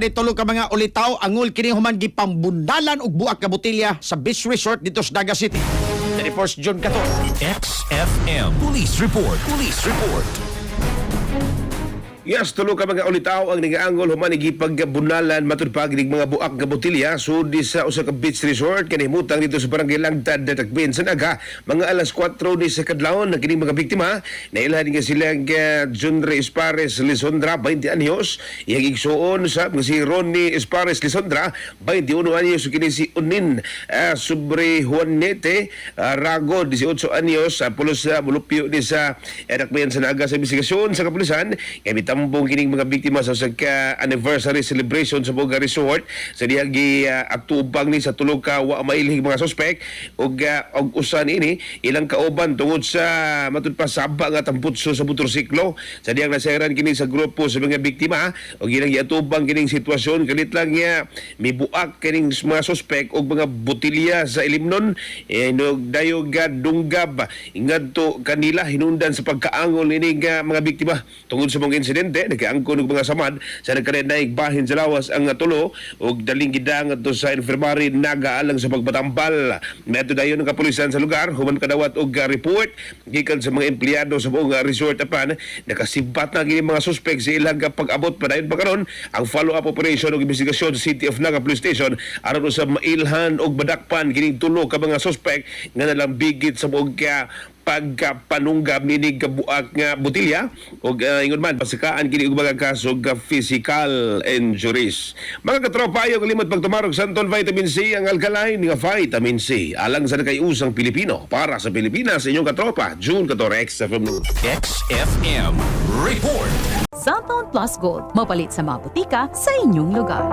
Tulo ka mga ulitaw angol kini human gipambundalan og buak ka botilya sa beach resort dito sa Daga City. 31st June kato. XFM Police Report. Police Report. Yes, tulo ka mga ulitaw ang nagaangol human gipagbunalan matud pa gining mga buak nga botilya sudi sa usa ka beach resort kanihimutang dito sa barangay Langtad Datakben sa Naga. Mga alas 4 ni sa kadlawon na kining mga biktima nailhan nga silang Junre Espares Lisondra 20 anyos, iyang igsuon sa si Ronnie Espares Lisondra 21 anyos, kini si Unin Sobre Juanete Rago 18 anyos, pulos sa mulupyo ni sa Datakben sa Naga. Sa investigasyon sa kapulisan tambong kining mga biktima sa anniversary celebration sa Boga Resort sa diyang atubang ni sa tulo ka wa mailhig mga suspect og usan ini ilang kauban tungod sa matud pa saba nga tamputso sa motorsiklo sa diyang naseran kini sa grupo sa mga biktima og ilang giatubang kining sitwasyon kalit lang niya mibuak kining mga suspect og mga botilya sa ilimnon dayog dunggab ngadto kanila hinundan sa pagkaangol ini mga biktima tungod sa mga insidente. Nagkaangkon ng mga samad sa nagkarendaig bahin sa lawas ang tulo ug daling gidang ato sa infirmary Naga alang sa pagbatambal. Meto dayon ng kapulisan sa lugar human kadawat og report gikan sa mga empleyado sa buong resort apan nakasibat na gini mga suspect sa ilang pag-abot pa dayon pa karon ang follow-up operation ug investigasyon sa City of Naga Police Station aron sa mailhan og badakpan kining tulo ka mga suspect nga nalambigit sa buong pagpanunggab nining kabuak nga botilya o ingon man pasikaan kini og mga kaso nga physical injuries. Mga katropa, ayo kalimot pagtumarog Santon Vitamin C, ang alkaline nga Vitamin C alang sa nakayusang Pilipino para sa Pilipinas. Inyong katropa June 14 XFM News. XFM Report. Santon Plus Gold, mapalit sa mga butika sa inyong lugar.